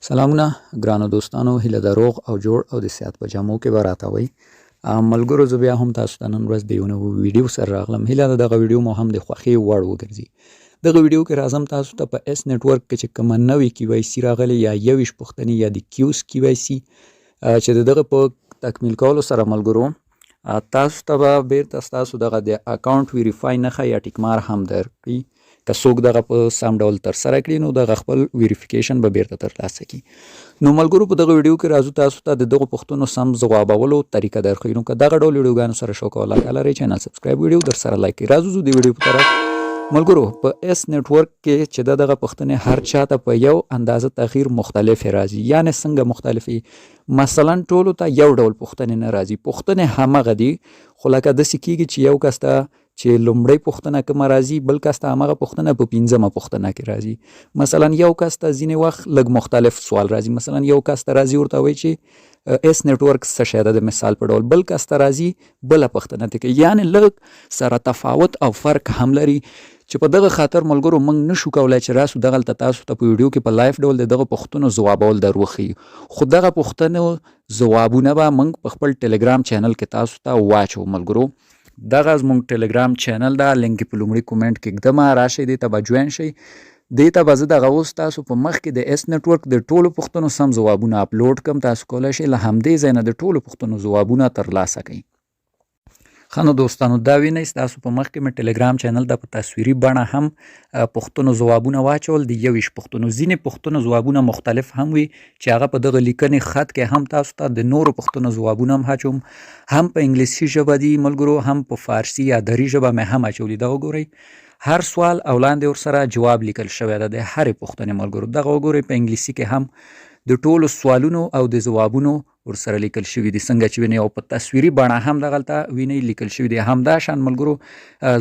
سلامونه ګرانو دوستانو، هیله د روغ او جوړ او د صحت په جامو کې به راته وئ. ملګرو، زه بیا هم تاسو ته نن ورځ د یو نوي ویډیو سره راغلم. هیله ده دغه ویډیو مو هم د خوښۍ وړ وګرځي. دغه ویډیو کې راځم تاسو ته په اس نیټورک کې چې کومه نوې KYC راغلې یا 21 پوښتنې یا د کیوس KYC چې دغه په تکمیل کولو سره ملګرو تاسو ته به بیرته ستاسو دغه د اکاونټ ویریفای نښه یا ټیک مار هم درکړي. که څوک دغه په سم ډول ترسره کړي نو دغه خپل ویریفیکیشن به بیرته ترلاسه کړي. نو ملګرو، په دغه ویډیو کې راځو تاسو ته د دغو پوښتنو سم ځوابولو طریقه درښیو. نو که دغه ډول ویډیوګانو سره شوق او علاقه لرئ، چینل سبسکرایب، ویډیو در سره لایک کړئ. راځو د ویډیو په طرف. ملګرو، په اس نیټورک کې چې دغه پوښتنې هر چاته په یو اندازه تغییر مختلف راځي. یعنی څنګه مختلفي؟ مثلا ټولو ته یو ډول پوښتنې نه راځي. پوښتنې همغه دي، خو لکه داسې کېږي چې یو کس ته چې لومړی پوښتنه کومه راځي، بل کس ته همغه پوښتنه په 15مه پوښتنه کې راځي. مثلا یو کس ته ځینې وخت لږ مختلف سوال راځي. مثلا یو کس ته راځي ورته وایي چې اس نیټورک څه شی ده، د مثال په ډول. بل کس ته راځي بله پوښتنه ته کوي. یعنی لږ سره تفاوت او فرق هم لري، چې په دغه خاطر ملګرو موږ نشو کولی چې راسو دغلته تاسو ته په ویډیو کې په لایف ډول د دغه پوښتنو ځوابول در وښیو. خو دغه پوښتنو ځوابونه به موږ په خپل ټلګرام چینل کې تاسو ته واچو. ملګرو، دغه زموږ ټلګرام چینل ده، لینک په لومړي کومنټ کې ږدمه، راشئ دې ته به جوین شئ. دې ته به زه دغه اوس تاسو په مخ کې د اس نیټورک د ټولو پوښتنو سم ځوابونه اپلوډ کړم. تاسو کولی شئ له همدې ځای نه د ټولو پوښتنو ځوابونه ترلاسه کړئ. ښه نو دوستانو، دا وینئ ستاسو په مخ کې مې ټلګرام چینل ته په تصویري بڼه هم پوښتنو ځوابونه واچول. د 21 پوښتنو ځینې پوښتنو ځوابونه مختلف هم وي، چې هغه په دغه لیکنې خط کې هم تاسو ته د نورو پوښتنو ځوابونه هم اچوم. هم په انګلیسي ژبه دي ملګرو، هم په فارسي یا دري ژبه مې هم اچولي. دا وګورئ، هر سوال او لاندې ورسره جواب لیکل شوی ده د هرې پوښتنې. ملګرو، دغه وګورئ، په انګلیسي کې هم د ټولو سوالونو او د ځوابونو ورسره لیکل شوي دي. څنګه چې وینئ، او په تصویري بڼه هم دغلته وینئ لیکل شوي دي. همدا شان ملګرو،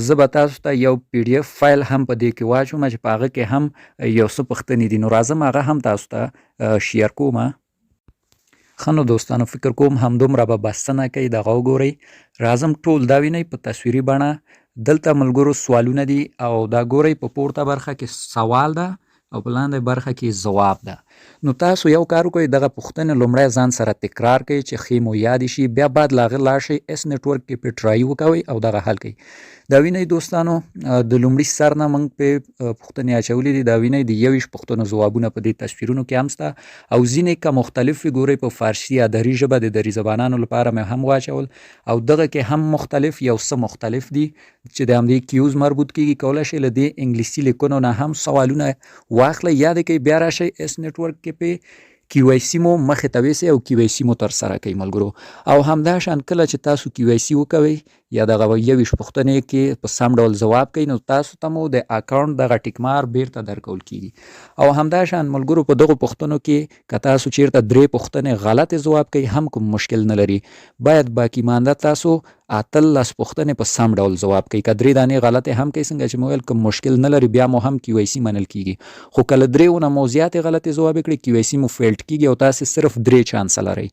زه به تاسو ته یو PDF فایل هم په دې کې واچوم چې په هغه کې هم یو څه پوښتنې دي. نو راځم هغه هم تاسو ته شیر کوم. ښه نو دوستانو، فکر کوم همدومره به بسنه کوي. دغه وګورئ، راځم ټول دا وینئ په تصویري بڼه. دلته ملګرو سوالونه دي، او دا ګورئ په پورته برخه کې سوال ده او په لاندې برخه کې ځواب ده. نو تاسو یو کار وکړئ، دغه پوښتنې لومړی ځان سره تکرار کړئ چې ښې مو یادې شي. بیا بعد له هغه لاړ شئ اس نیټورک کې پې ټرای وکوئ او دغه حل کړئ. دا وینئ دوستانو، د لومړي سر نه موږ پې پوښتنې اچولې دي. دا وینئ د 21 پوښتنو ځوابونه په دې تصویرونو کې هم شته، او ځینې که مختلف وي ګورئ په فارسي یا دري ژبه د دري زبانانو لپاره مې هم واچول، او دغه کې هم مختلف یو څه مختلف دي چې د همدې کیوز مربوط کېږي. کولی شئ له دې انګلیسي لیکنو نه هم سوالونه واخلئ، یاد کړئ، بیا راشئ اس نیټورک کې پې KYC مو مخې ته ویسئ او KYC مو ترسره کوئ ملګرو. او همدا شان کله چې تاسو KYC وکوئ یا دغه 21 پوښتنې کې په سم ډول ځواب کوئ، نو تاسو ته مو د اکاونټ دغه ټیکمار بیرته درکول کېږي. او همدا شان ملګرو، په دغو پوښتنو کې که تاسو چیرته 3 پوښتنې غلطې ځواب کوئ هم کوم مشکل نه لري. باید باقي مانده تاسو 18 پوښتنې په سم ډول ځواب کوئ. که 3 دانې غلطې هم کوئ، څنګه چې مو ویل، کوم مشکل نه لري، بیا مو هم KYC منل کېږي. خو کله 3 نه مو زیاتې غلطې ځواب کړئ، KYC مو فیلډ کېږي او تاسې صرف 3 چانس لرئ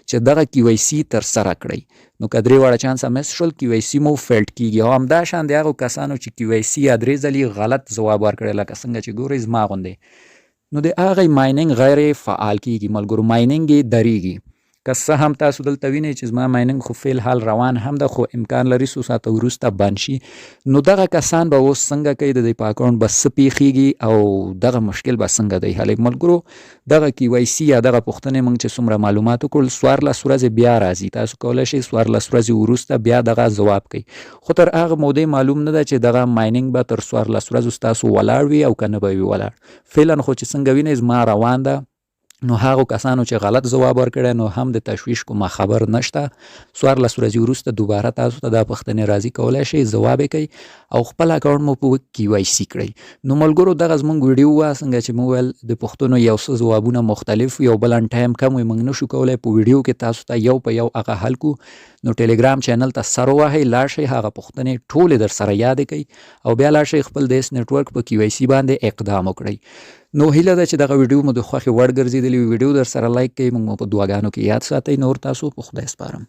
چې دغه KYC ترسره کړئ. نو که 3 واړه چانس مس شول، KYC مو فیلډ کېږي. او همدا شان د هغو کسانو چې KYC یا 3 ځلې غلط ځواب ورکړی، لکه څنګه چې ګورئ زما غوندې، نو د هغې مایننګ غیر فعال کېږي ملګرو، مایننګ یې درېږي. که څه هم تاسو دلته وینئ چې زما مایننګ خو فی الحال روان هم ده، خو امکان لري څو ساعته وروسته بند شي. نو دغه کسان به اوس څنګه کوي، د دوی په اکاونټ به څه پیښیږي او دغه مشکل به څنګه دی حل. ملګرو، دغه KYC یا دغه پوښتنې موږ چې څومره معلومات وکړل، 14 ورځې بیا راځي. تاسو کولی شئ 14 ورځې وروسته بیا دغه ځواب کوئ. خو تر هغه مودې معلوم نه ده چې دغه مایننګ به تر 14 ورځو ستاسو ولاړ وي او که نه به وي ولاړ. فعلا خو چې څنګه وینئ زما روان ده. نو هغو کسانو چې غلط ځواب ورکړی، نو هم د تشویش کومه خبر نشته. 14 ورځې وروسته دوباره تاسو ته دا پوښتنې راځي، کولی شئ ځواب یې کوئ او خپل اکاونټ مو په KYC کړئ. نو ملګرو، دغه زموږ ویډیو وه. څنګه چې مو ویل، د پوښتنو یو څه ځوابونه مختلف وي او بل ټایم کم وي، موږ نشو کولی په ویډیو کې تاسو ته یو په یو هغه حل کړو. نو ټلګرام چینل ته سر ووهئ، لاړ شئ، هغه پوښتنې ټولې در سره یادې کړئ او بیا لاړ شئ خپل د اس نیټورک په KYC باندې اقدام وکړئ. نو هیله ده چې دغه ویډیو مو د خوښې وړ ګرځېدلې وي. ویډیو در سره لایک کړئ، موږ مو په دعاګانو کې یاد ساتئ. نور تاسو په خدای سپارم.